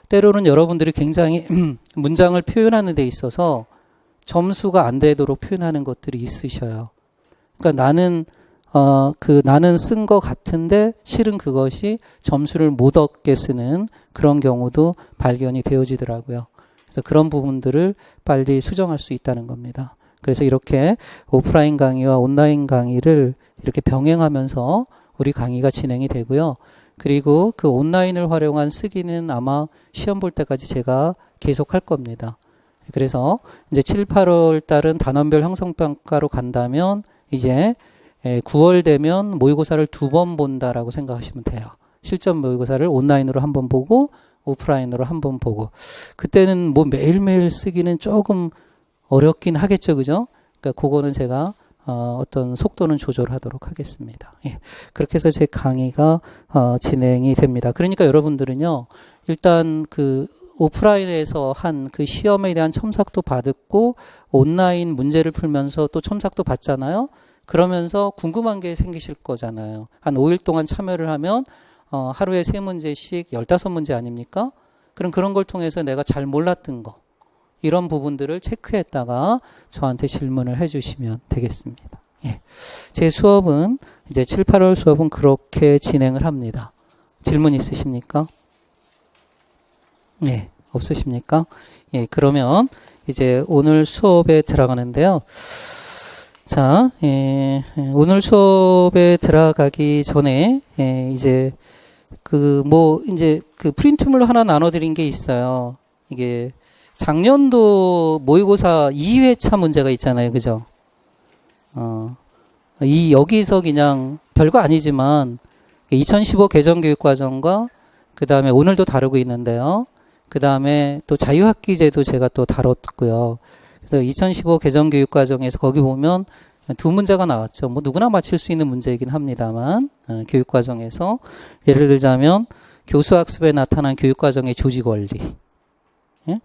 때로는 여러분들이 굉장히 문장을 표현하는 데 있어서 점수가 안 되도록 표현하는 것들이 있으셔요. 그러니까 나는 쓴 것 같은데 실은 그것이 점수를 못 얻게 쓰는 그런 경우도 발견이 되어지더라고요. 그래서 그런 부분들을 빨리 수정할 수 있다는 겁니다. 그래서 이렇게 오프라인 강의와 온라인 강의를 이렇게 병행하면서 우리 강의가 진행이 되고요. 그리고 그 온라인을 활용한 쓰기는 아마 시험 볼 때까지 제가 계속 할 겁니다. 그래서 이제 7, 8월 달은 단원별 형성평가로 간다면 이제 9월 되면 모의고사를 2번 본다라고 생각하시면 돼요. 실전 모의고사를 온라인으로 한번 보고 오프라인으로 한번 보고, 그때는 뭐 매일매일 쓰기는 조금 어렵긴 하겠죠, 그죠? 그러니까 그거는 제가 어떤 속도는 조절하도록 하겠습니다. 예. 그렇게 해서 제 강의가 진행이 됩니다. 그러니까 여러분들은요, 일단 그 오프라인에서 한 그 시험에 대한 첨삭도 받았고 온라인 문제를 풀면서 또 첨삭도 받잖아요. 그러면서 궁금한 게 생기실 거잖아요. 한 5일 동안 참여를 하면 하루에 3문제씩 15문제 아닙니까? 그럼 그런 걸 통해서 내가 잘 몰랐던 거, 이런 부분들을 체크했다가 저한테 질문을 해주시면 되겠습니다. 예. 제 수업은 이제 7, 8월 수업은 그렇게 진행을 합니다. 질문 있으십니까? 네, 없으십니까? 예, 그러면 이제 오늘 수업에 들어가는데요. 자, 오늘 수업에 들어가기 전에 이제 이제 그 프린트물로 하나 나눠드린 게 있어요. 이게 작년도 모의고사 2회차 문제가 있잖아요, 그죠? 여기서 그냥 별거 아니지만 2015 개정교육과정과 그 다음에 오늘도 다루고 있는데요. 그 다음에 또 자유학기제도 제가 또 다뤘고요. 그래서 2015 개정교육과정에서 거기 보면 2문제가 나왔죠. 뭐 누구나 맞힐 수 있는 문제이긴 합니다만, 교육과정에서 예를 들자면 교수학습에 나타난 교육과정의 조직원리, 예?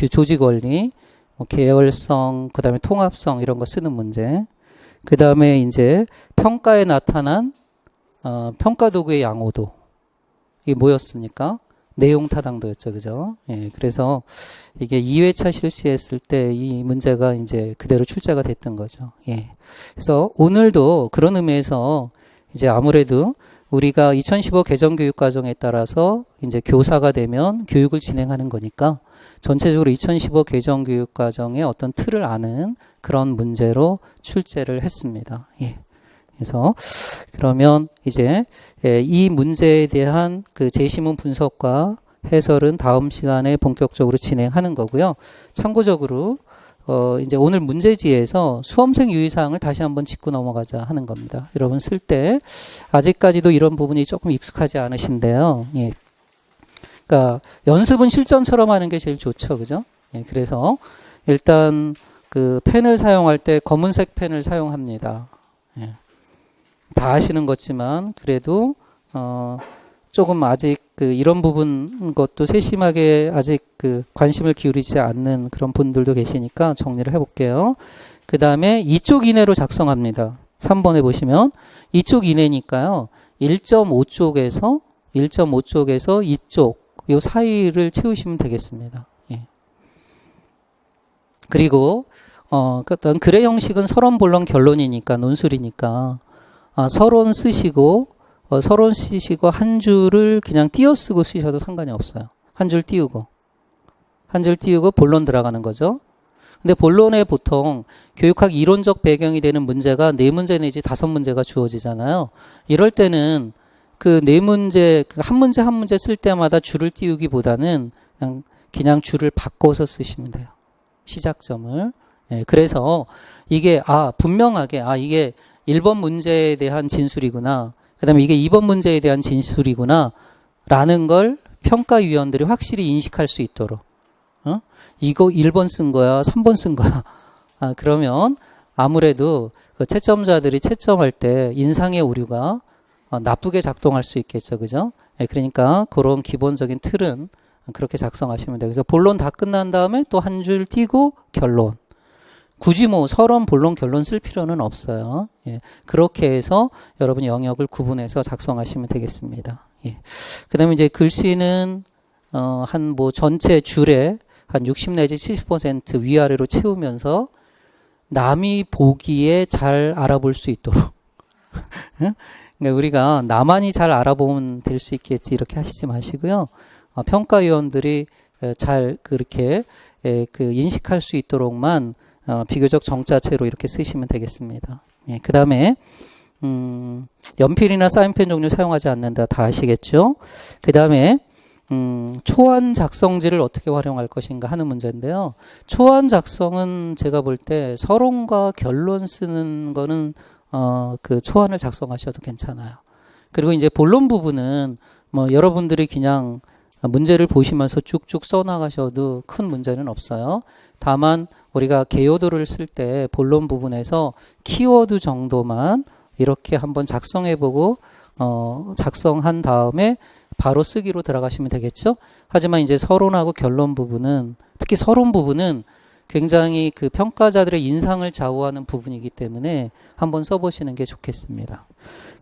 조직원리, 계열성, 그 다음에 통합성 이런 거 쓰는 문제. 그 다음에 이제 평가에 나타난 평가도구의 양호도. 이게 뭐였습니까? 내용 타당도였죠, 그죠? 예, 그래서 이게 2회차 실시했을 때 이 문제가 이제 그대로 출제가 됐던 거죠. 예. 그래서 오늘도 그런 의미에서 이제 아무래도 우리가 2015 개정교육과정에 따라서 이제 교사가 되면 교육을 진행하는 거니까 전체적으로 2015 개정교육과정의 어떤 틀을 아는 그런 문제로 출제를 했습니다. 예. 그래서 그러면 이제 이 문제에 대한 그 제시문 분석과 해설은 다음 시간에 본격적으로 진행하는 거고요. 참고적으로 이제 오늘 문제지에서 수험생 유의사항을 다시 한번 짚고 넘어가자 하는 겁니다. 여러분 쓸 때 아직까지도 이런 부분이 조금 익숙하지 않으신데요. 예. 그러니까 연습은 실전처럼 하는 게 제일 좋죠, 그죠? 예. 그래서 일단 그 펜을 사용할 때 검은색 펜을 사용합니다. 예. 다 아시는 거지만 그래도 조금 아직 그 이런 부분 것도 세심하게 아직 그 관심을 기울이지 않는 그런 분들도 계시니까 정리를 해볼게요. 그 다음에 2쪽 이내로 작성합니다. 3번에 보시면 2쪽 이내니까요. 1.5쪽에서 2쪽 요 사이를 채우시면 되겠습니다. 예. 그리고 어떤 글의 형식은 서론, 본론, 결론이니까 논술이니까 서론 쓰시고 한 줄을 그냥 띄어쓰고 쓰셔도 상관이 없어요. 한 줄 띄우고 한 줄 띄우고 본론 들어가는 거죠. 근데 본론에 보통 교육학 이론적 배경이 되는 문제가 4문제 내지 5문제가 주어지잖아요. 이럴 때는 그 4문제, 한 문제 한 문제 쓸 때마다 줄을 띄우기보다는 그냥 줄을 바꿔서 쓰시면 돼요. 시작점을. 예, 그래서 이게 분명하게 이게 1번 문제에 대한 진술이구나. 그다음에 이게 2번 문제에 대한 진술이구나. 라는 걸 평가위원들이 확실히 인식할 수 있도록. 이거 1번 쓴 거야, 3번 쓴 거야. 그러면 아무래도 그 채점자들이 채점할 때 인상의 오류가 나쁘게 작동할 수 있겠죠. 그죠? 예, 그러니까 그런 기본적인 틀은 그렇게 작성하시면 돼요. 그래서 본론 다 끝난 다음에 또 한 줄 띄고 결론. 굳이 뭐 서론, 본론, 결론 쓸 필요는 없어요. 예, 그렇게 해서 여러분 영역을 구분해서 작성하시면 되겠습니다. 예. 그 다음에 이제 글씨는 한 뭐 전체 줄에 한 60 내지 70% 위아래로 채우면서 남이 보기에 잘 알아볼 수 있도록. 그러니까 우리가 나만이 잘 알아보면 될 수 있겠지 이렇게 하시지 마시고요. 평가위원들이 잘 그렇게 그 인식할 수 있도록만 비교적 정자체로 이렇게 쓰시면 되겠습니다. 예, 그 다음에 연필이나 사인펜 종류 사용하지 않는다 다 아시겠죠? 그 다음에 초안 작성지를 어떻게 활용할 것인가 하는 문제인데요. 초안 작성은 제가 볼 때 서론과 결론 쓰는 거는 그 초안을 작성하셔도 괜찮아요. 그리고 이제 본론 부분은 뭐 여러분들이 그냥 문제를 보시면서 쭉쭉 써나가셔도 큰 문제는 없어요. 다만 우리가 개요도를 쓸 때 본론 부분에서 키워드 정도만 이렇게 한번 작성해보고 작성한 다음에 바로 쓰기로 들어가시면 되겠죠. 하지만 이제 서론하고 결론 부분은 특히 서론 부분은 굉장히 그 평가자들의 인상을 좌우하는 부분이기 때문에 한번 써보시는 게 좋겠습니다.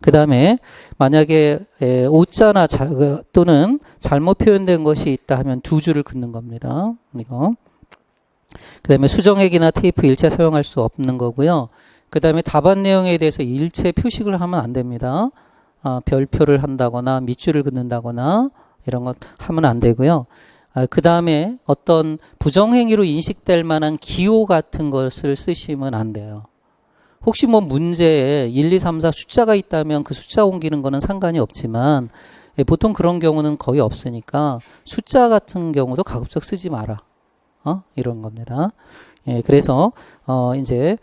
그 다음에 만약에 오자나 또는 잘못 표현된 것이 있다 하면 2줄을 긋는 겁니다. 이거. 그 다음에 수정액이나 테이프 일체 사용할 수 없는 거고요. 그 다음에 답안 내용에 대해서 일체 표식을 하면 안 됩니다. 별표를 한다거나 밑줄을 긋는다거나 이런 것 하면 안 되고요. 그 다음에 어떤 부정행위로 인식될 만한 기호 같은 것을 쓰시면 안 돼요. 혹시 뭐 문제에 1, 2, 3, 4 숫자가 있다면 그 숫자 옮기는 거는 상관이 없지만 보통 그런 경우는 거의 없으니까 숫자 같은 경우도 가급적 쓰지 마라. 이런 겁니다. 예, 그래서 이제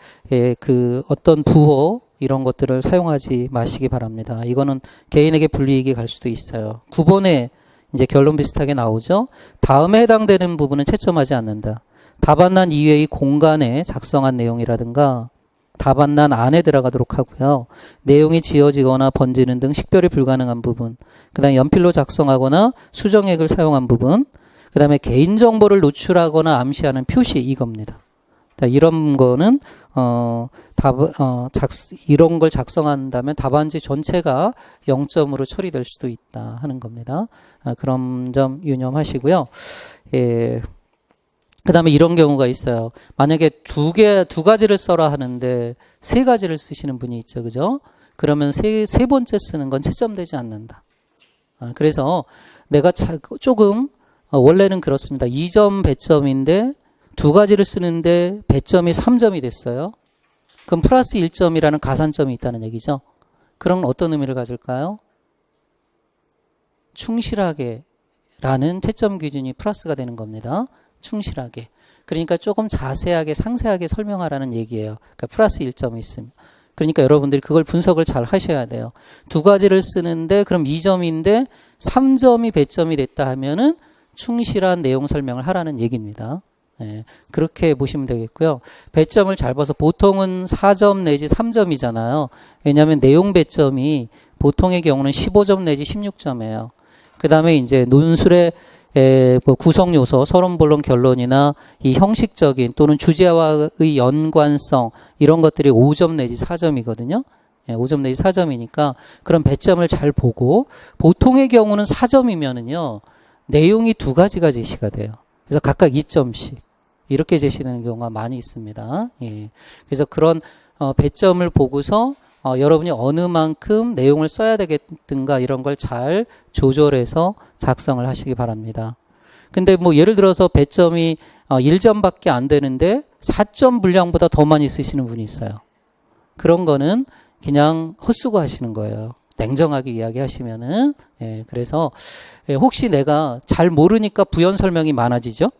그 어떤 부호 이런 것들을 사용하지 마시기 바랍니다. 이거는 개인에게 불이익이 갈 수도 있어요. 9번에 이제 결론 비슷하게 나오죠. 다음에 해당되는 부분은 채점하지 않는다. 답안란 이외의 공간에 작성한 내용이라든가 답안란 안에 들어가도록 하고요. 내용이 지워지거나 번지는 등 식별이 불가능한 부분, 그 다음에 연필로 작성하거나 수정액을 사용한 부분, 그 다음에 개인정보를 노출하거나 암시하는 표시 이겁니다. 이런 거는 이런 걸 작성한다면 답안지 전체가 0점으로 처리될 수도 있다 하는 겁니다. 그런 점 유념하시고요. 예. 그 다음에 이런 경우가 있어요. 만약에 두 가지를 써라 하는데 3가지를 쓰시는 분이 있죠. 그죠? 그러면 세 번째 쓰는 건 채점되지 않는다. 그래서 내가 조금 원래는 그렇습니다. 2점 배점인데 2가지를 쓰는데 배점이 3점이 됐어요. 그럼 플러스 1점이라는 가산점이 있다는 얘기죠. 그럼 어떤 의미를 가질까요? 충실하게 라는 채점 기준이 플러스가 되는 겁니다. 충실하게. 그러니까 조금 자세하게 상세하게 설명하라는 얘기예요. 그러니까 플러스 1점이 있으면. 그러니까 여러분들이 그걸 분석을 잘 하셔야 돼요. 2가지를 쓰는데 그럼 2점인데 3점이 배점이 됐다 하면은 충실한 내용 설명을 하라는 얘기입니다. 예, 그렇게 보시면 되겠고요. 배점을 잘 봐서 보통은 4점 내지 3점이잖아요. 왜냐하면 내용 배점이 보통의 경우는 15점 내지 16점이에요. 그 다음에 이제 논술의 구성 요소, 서론, 본론, 결론이나 이 형식적인 또는 주제와의 연관성 이런 것들이 5점 내지 4점이거든요. 5점 내지 4점이니까 그런 배점을 잘 보고 보통의 경우는 4점이면은요. 내용이 2가지가 제시가 돼요. 그래서 각각 2점씩 이렇게 제시되는 경우가 많이 있습니다. 예. 그래서 그런 배점을 보고서 여러분이 어느 만큼 내용을 써야 되겠든가 이런 걸 잘 조절해서 작성을 하시기 바랍니다. 근데 뭐 예를 들어서 배점이 1점밖에 안 되는데 4점 분량보다 더 많이 쓰시는 분이 있어요. 그런 거는 그냥 헛수고 하시는 거예요. 냉정하게 이야기하시면은. 예, 그래서 혹시 내가 잘 모르니까 부연 설명이 많아지죠?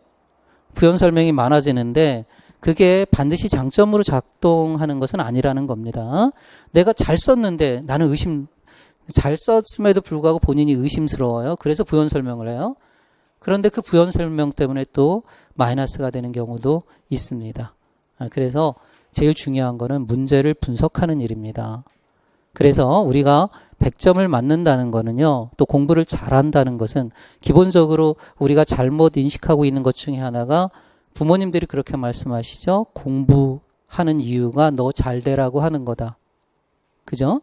부연 설명이 많아지는데 그게 반드시 장점으로 작동하는 것은 아니라는 겁니다. 내가 잘 썼는데 나는 잘 썼음에도 불구하고 본인이 의심스러워요. 그래서 부연 설명을 해요. 그런데 그 부연 설명 때문에 또 마이너스가 되는 경우도 있습니다. 그래서 제일 중요한 거는 문제를 분석하는 일입니다. 그래서 우리가 100점을 맞는다는 거는요, 또 공부를 잘한다는 것은 기본적으로 우리가 잘못 인식하고 있는 것 중에 하나가 부모님들이 그렇게 말씀하시죠. 공부하는 이유가 너 잘 되라고 하는 거다. 그죠?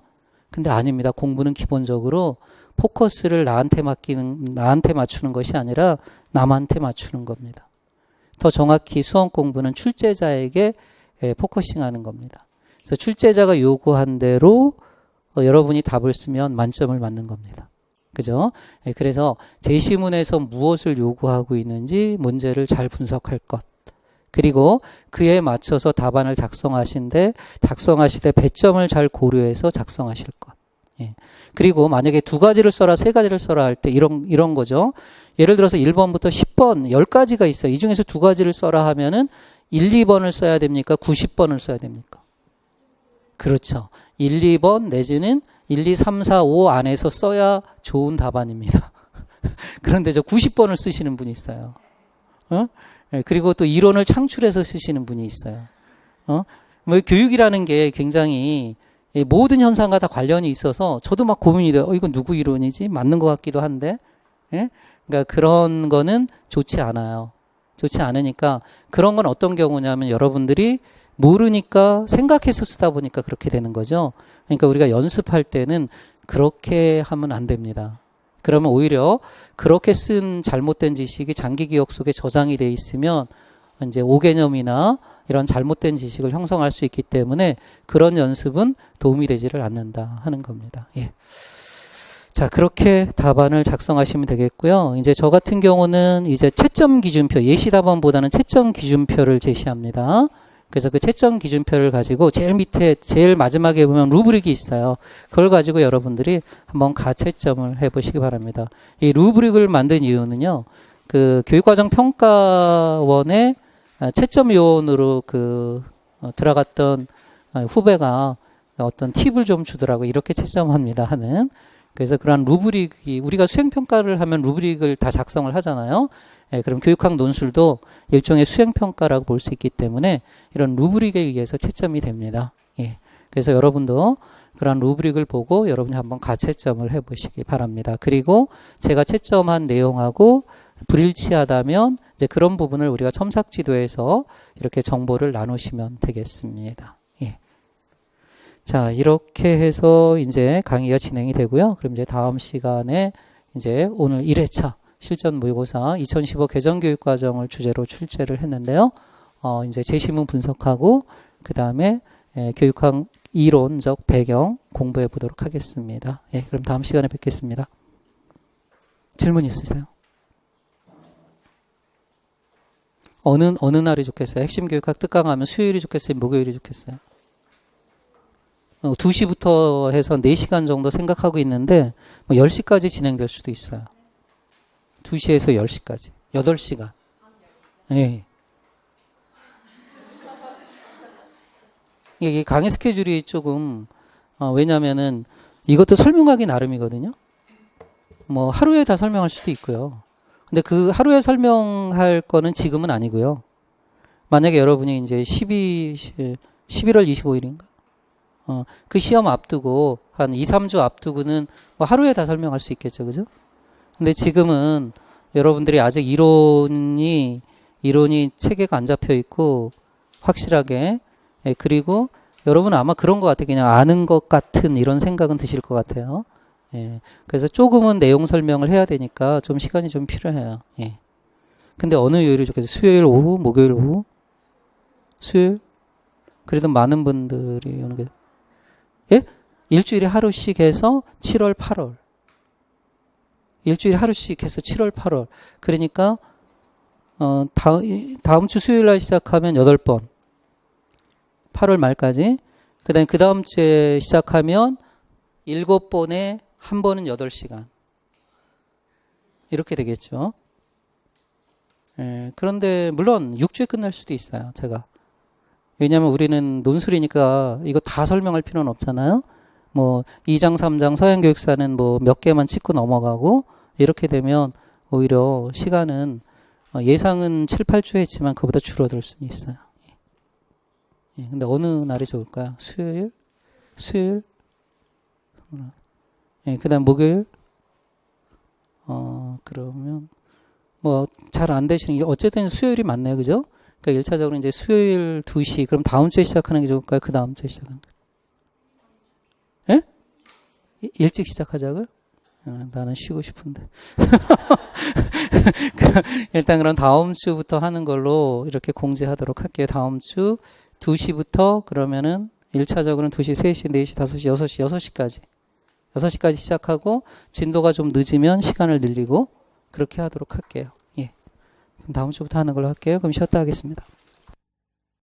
근데 아닙니다. 공부는 기본적으로 포커스를 나한테 맞추는 것이 아니라 남한테 맞추는 겁니다. 더 정확히 수험 공부는 출제자에게 포커싱 하는 겁니다. 그래서 출제자가 요구한 대로 여러분이 답을 쓰면 만점을 맞는 겁니다. 그죠? 그래서 제시문에서 무엇을 요구하고 있는지 문제를 잘 분석할 것. 그리고 그에 맞춰서 답안을 작성하실 때 배점을 잘 고려해서 작성하실 것. 예. 그리고 만약에 2가지를 써라, 3가지를 써라 할 때 이런 거죠. 예를 들어서 1번부터 10번, 10가지가 있어요. 이 중에서 2가지를 써라 하면은 1, 2번을 써야 됩니까? 90번을 써야 됩니까? 그렇죠. 1, 2번 내지는 1, 2, 3, 4, 5 안에서 써야 좋은 답안입니다. 그런데 저 90번을 쓰시는 분이 있어요. 그리고 또 이론을 창출해서 쓰시는 분이 있어요. 뭐 교육이라는 게 굉장히 모든 현상과 다 관련이 있어서 저도 막 고민이 돼요. 이건 누구 이론이지? 맞는 것 같기도 한데. 그러니까 그런 거는 좋지 않아요. 좋지 않으니까 그런 건 어떤 경우냐면 여러분들이 모르니까 생각해서 쓰다 보니까 그렇게 되는 거죠. 그러니까 우리가 연습할 때는 그렇게 하면 안 됩니다. 그러면 오히려 그렇게 쓴 잘못된 지식이 장기 기억 속에 저장이 돼 있으면 이제 오개념이나 이런 잘못된 지식을 형성할 수 있기 때문에 그런 연습은 도움이 되지를 않는다 하는 겁니다. 예. 자, 그렇게 답안을 작성하시면 되겠고요. 이제 저 같은 경우는 이제 채점 기준표, 예시 답안보다는 채점 기준표를 제시합니다. 그래서 그 채점 기준표를 가지고 제일 마지막에 보면 루브릭이 있어요. 그걸 가지고 여러분들이 한번 가채점을 해보시기 바랍니다. 이 루브릭을 만든 이유는요, 그 교육과정 평가원의 채점 요원으로 들어갔던 후배가 어떤 팁을 좀 주더라고. 이렇게 채점합니다 하는. 그래서 그런 루브릭이, 우리가 수행평가를 하면 루브릭을 다 작성을 하잖아요. 그럼 교육학 논술도 일종의 수행평가라고 볼 수 있기 때문에 이런 루브릭에 의해서 채점이 됩니다. 예. 그래서 여러분도 그런 루브릭을 보고 여러분이 한번 가채점을 해보시기 바랍니다. 그리고 제가 채점한 내용하고 불일치하다면 이제 그런 부분을 우리가 첨삭지도에서 이렇게 정보를 나누시면 되겠습니다. 예. 자, 이렇게 해서 이제 강의가 진행이 되고요. 그럼 이제 다음 시간에 이제 오늘 1회차 실전 모의고사 2015 개정교육과정을 주제로 출제를 했는데요. 이제 제시문 분석하고 그 다음에 교육학 이론적 배경 공부해 보도록 하겠습니다. 예, 그럼 다음 시간에 뵙겠습니다. 질문 있으세요? 어느 날이 좋겠어요? 핵심 교육학 특강하면 수요일이 좋겠어요? 목요일이 좋겠어요? 2시부터 해서 4시간 정도 생각하고 있는데 뭐 10시까지 진행될 수도 있어요. 2시에서 10시까지. 8시간. 예. 이게 강의 스케줄이 조금, 왜냐면은 이것도 설명하기 나름이거든요. 뭐 하루에 다 설명할 수도 있고요. 근데 그 하루에 설명할 거는 지금은 아니고요. 만약에 여러분이 이제 11월 25일인가? 그 시험 앞두고 한 2, 3주 앞두고는 뭐 하루에 다 설명할 수 있겠죠. 그죠? 근데 지금은 여러분들이 아직 이론이 체계가 안 잡혀 있고 확실하게, 예, 그리고 여러분은 아마 그런 것 같아요. 그냥 아는 것 같은 이런 생각은 드실 것 같아요. 예. 그래서 조금은 내용 설명을 해야 되니까 좀 시간이 좀 필요해요. 예. 근데 어느 요일이 좋겠어요? 수요일 오후, 목요일 오후? 수요일? 그래도 많은 분들이 오는 게, 예? 일주일에 하루씩 해서 7월, 8월. 일주일에 하루씩 해서 7월, 8월. 그러니까 다음 주 수요일 날 시작하면 8번. 8월 말까지. 그 다음 주에 시작하면 7번에 한 번은 8시간. 이렇게 되겠죠. 예, 그런데 물론 6주에 끝날 수도 있어요. 제가. 왜냐하면 우리는 논술이니까 이거 다 설명할 필요는 없잖아요. 뭐 2장 3장 서양교육사는 뭐 몇 개만 짚고 넘어가고 이렇게 되면 오히려 시간은 예상은 7, 8주 했지만 그보다 줄어들 수는 있어요. 예, 근데 어느 날이 좋을까요? 수요일? 예, 그 다음 목요일? 그러면 뭐 잘 안 되시는 게 어쨌든 수요일이 맞네요. 그죠? 그러니까 1차적으로 이제 수요일 2시 그럼 다음 주에 시작하는 게 좋을까요? 그 다음 주에 시작하는 거. 예? 일찍 시작하자고요? 나는 쉬고 싶은데. 일단 그럼 다음 주부터 하는 걸로 이렇게 공지하도록 할게요. 다음 주 2시부터 그러면은 1차적으로는 2시, 3시, 4시, 5시, 6시, 6시까지. 6시까지 시작하고 진도가 좀 늦으면 시간을 늘리고 그렇게 하도록 할게요. 예. 그럼 다음 주부터 하는 걸로 할게요. 그럼 쉬었다 하겠습니다.